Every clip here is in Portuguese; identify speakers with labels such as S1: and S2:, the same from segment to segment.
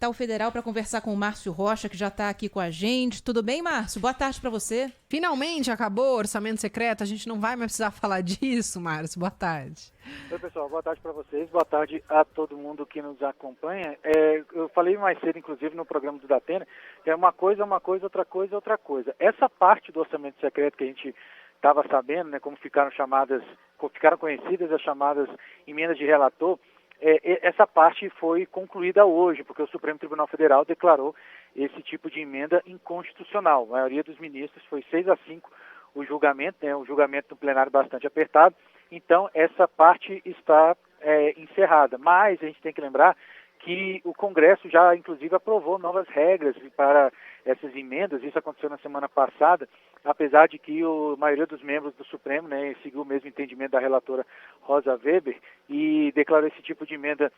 S1: Tá o Federal para conversar com o Márcio Rocha, que já está aqui com a gente. Tudo bem, Márcio? Boa tarde para você.
S2: Finalmente acabou o orçamento secreto, a gente não vai mais precisar falar disso, Márcio. Boa tarde.
S3: Oi, pessoal, boa tarde para vocês, boa tarde a todo mundo que nos acompanha. Eu falei mais cedo, inclusive, no programa do Datena, que é uma coisa, outra coisa, outra coisa. Essa parte do orçamento secreto que a gente estava sabendo, né, como ficaram conhecidas as chamadas emendas de relator, essa parte foi concluída hoje, porque o Supremo Tribunal Federal declarou esse tipo de emenda inconstitucional. A maioria dos ministros foi 6-5 o julgamento, né, um julgamento no plenário bastante apertado. Então, essa parte está encerrada. Mas a gente tem que lembrar que o Congresso já, inclusive, aprovou novas regras para essas emendas. Isso aconteceu na semana passada, apesar de que a maioria dos membros do Supremo, né, seguiu o mesmo entendimento da relatora Rosa Weber e declarou esse tipo de emenda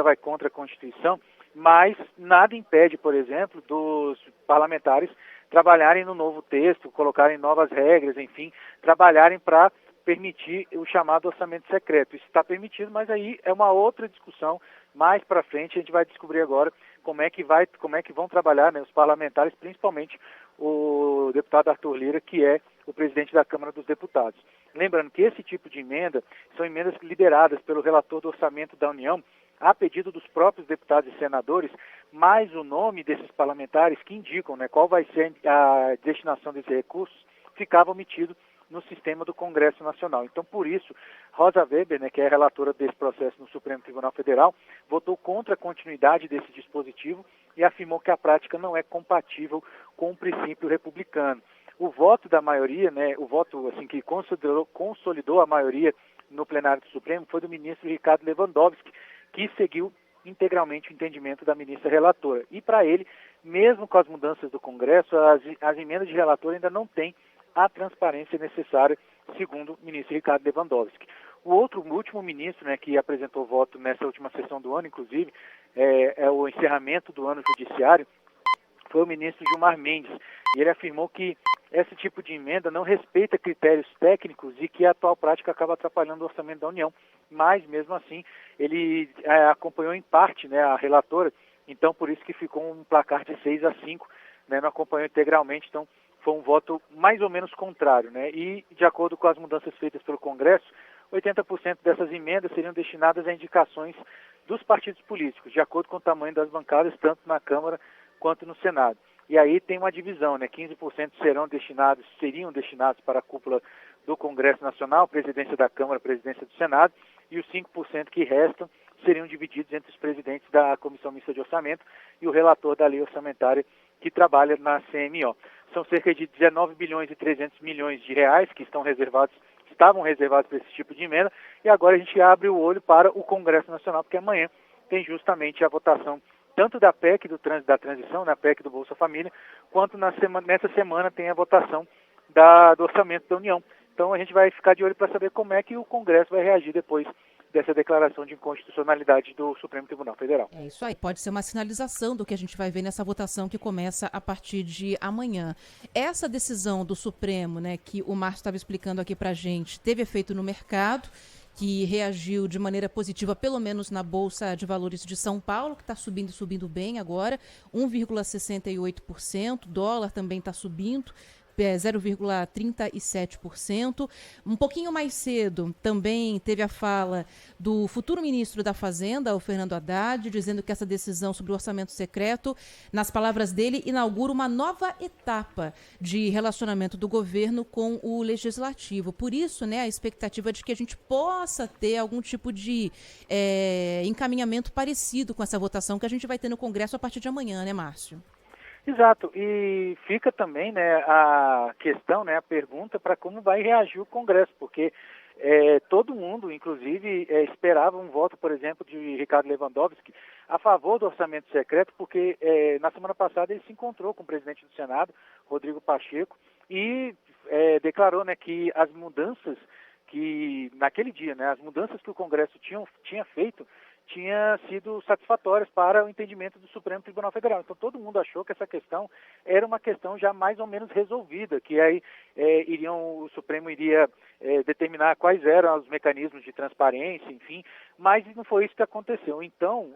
S3: vai contra a Constituição, mas nada impede, por exemplo, dos parlamentares trabalharem no novo texto, colocarem novas regras, enfim, trabalharem para permitir o chamado orçamento secreto. Isso está permitido, mas aí é uma outra discussão. Mais para frente a gente vai descobrir agora como é que vão trabalhar, né, os parlamentares, principalmente o deputado Arthur Lira, que é o presidente da Câmara dos Deputados. Lembrando que esse tipo de emenda são emendas lideradas pelo relator do Orçamento da União, a pedido dos próprios deputados e senadores, mais o nome desses parlamentares que indicam, né, qual vai ser a destinação desses recursos, ficava omitido no sistema do Congresso Nacional. Então, por isso, Rosa Weber, né, que é a relatora desse processo no Supremo Tribunal Federal, votou contra a continuidade desse dispositivo e afirmou que a prática não é compatível com o princípio republicano. O voto da maioria, né, o voto assim, que consolidou a maioria no plenário do Supremo foi do ministro Ricardo Lewandowski, que seguiu integralmente o entendimento da ministra relatora. E para ele, mesmo com as mudanças do Congresso, as emendas de relator ainda não têm a transparência necessária, segundo o ministro Ricardo Lewandowski. O último ministro, né, que apresentou voto nessa última sessão do ano, inclusive, o encerramento do ano judiciário, foi o ministro Gilmar Mendes. E ele afirmou que esse tipo de emenda não respeita critérios técnicos e que a atual prática acaba atrapalhando o orçamento da União. Mas, mesmo assim, ele acompanhou em parte, né, a relatora, então por isso que ficou um placar de 6-5, né, não acompanhou integralmente, então foi um voto mais ou menos contrário, né? E, de acordo com as mudanças feitas pelo Congresso, 80% dessas emendas seriam destinadas a indicações dos partidos políticos, de acordo com o tamanho das bancadas, tanto na Câmara quanto no Senado. E aí tem uma divisão, né? 15% seriam destinados para a cúpula do Congresso Nacional, presidência da Câmara, presidência do Senado, e os 5% que restam seriam divididos entre os presidentes da Comissão Mista de Orçamento e o relator da lei orçamentária que trabalha na CMO. São cerca de 19 bilhões e 300 milhões de reais que estavam reservados para esse tipo de emenda, e agora a gente abre o olho para o Congresso Nacional, porque amanhã tem justamente a votação tanto da PEC da transição, na PEC do Bolsa Família, quanto nessa semana tem a votação do orçamento da União. Então a gente vai ficar de olho para saber como é que o Congresso vai reagir depois dessa declaração de inconstitucionalidade do Supremo Tribunal Federal.
S1: É isso aí, pode ser uma sinalização do que a gente vai ver nessa votação que começa a partir de amanhã. Essa decisão do Supremo, né, que o Márcio estava explicando aqui pra gente, teve efeito no mercado, que reagiu de maneira positiva, pelo menos na Bolsa de Valores de São Paulo, que está subindo bem agora, 1,68%, dólar também está subindo, 0,37%. Um pouquinho mais cedo também teve a fala do futuro ministro da Fazenda, o Fernando Haddad, dizendo que essa decisão sobre o orçamento secreto, nas palavras dele, inaugura uma nova etapa de relacionamento do governo com o legislativo. Por isso, né, a expectativa de que a gente possa ter algum tipo de encaminhamento parecido com essa votação que a gente vai ter no Congresso a partir de amanhã, né, Márcio?
S3: Exato, e fica também, né, a questão, né, a pergunta para como vai reagir o Congresso, porque todo mundo, inclusive, esperava um voto, por exemplo, de Ricardo Lewandowski a favor do orçamento secreto, porque na semana passada ele se encontrou com o presidente do Senado, Rodrigo Pacheco, e declarou, né, que as mudanças que, naquele dia, né, as mudanças que o Congresso tinha feito tinha sido satisfatórias para o entendimento do Supremo Tribunal Federal. Então todo mundo achou que essa questão era uma questão já mais ou menos resolvida, que aí o Supremo iria determinar quais eram os mecanismos de transparência, enfim, mas não foi isso que aconteceu. Então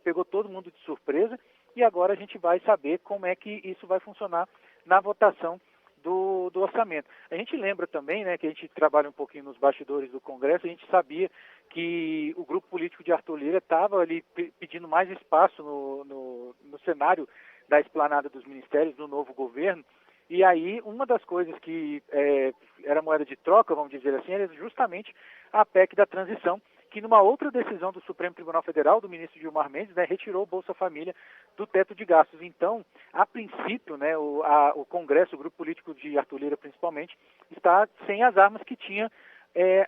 S3: pegou todo mundo de surpresa e agora a gente vai saber como é que isso vai funcionar na votação do orçamento. A gente lembra também, né, que a gente trabalha um pouquinho nos bastidores do Congresso, a gente sabia que o grupo político de Arthur Lira estava ali pedindo mais espaço no cenário da esplanada dos ministérios do novo governo, e aí uma das coisas que era moeda de troca, vamos dizer assim, era justamente a PEC da transição, que numa outra decisão do Supremo Tribunal Federal, do ministro Gilmar Mendes, né, retirou o Bolsa Família do teto de gastos. Então, a princípio, né, o Congresso, o grupo político de Arthur Lira principalmente, está sem as armas que tinha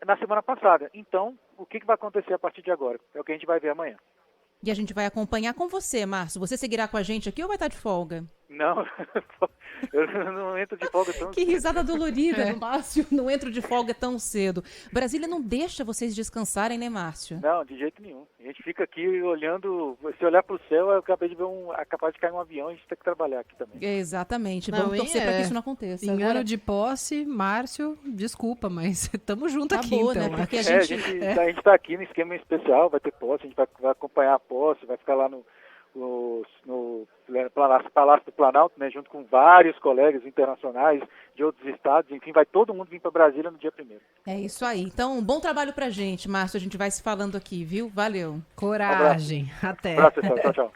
S3: na semana passada. Então, o que vai acontecer a partir de agora? É o que a gente vai ver amanhã.
S1: E a gente vai acompanhar com você, Márcio. Você seguirá com a gente aqui ou vai estar de folga?
S3: Não, eu não entro de folga tão cedo.
S1: Que risada dolorida do Márcio. Não entro de folga tão cedo. Brasília não deixa vocês descansarem, né, Márcio?
S3: Não, de jeito nenhum. A gente fica aqui olhando, se olhar para o céu, eu acabei de ver capaz de cair um avião e a gente tem que trabalhar aqui também.
S1: Exatamente.
S2: Não,
S1: vamos torcer para que isso não aconteça.
S2: Em ano de posse, Márcio, desculpa, mas estamos juntos aqui,
S1: boa,
S2: então.
S1: né? Porque a
S3: A
S1: gente
S3: gente está aqui no esquema especial, vai ter posse, a gente vai acompanhar a posse, vai ficar lá no Palácio do Planalto, né, junto com vários colegas internacionais de outros estados, enfim, vai todo mundo vir para Brasília no dia 1º.
S1: É isso aí. Então, bom trabalho pra gente, Márcio. A gente vai se falando aqui, viu? Valeu.
S2: Coragem. Até.
S3: Um abraço, pessoal. Tchau, tchau.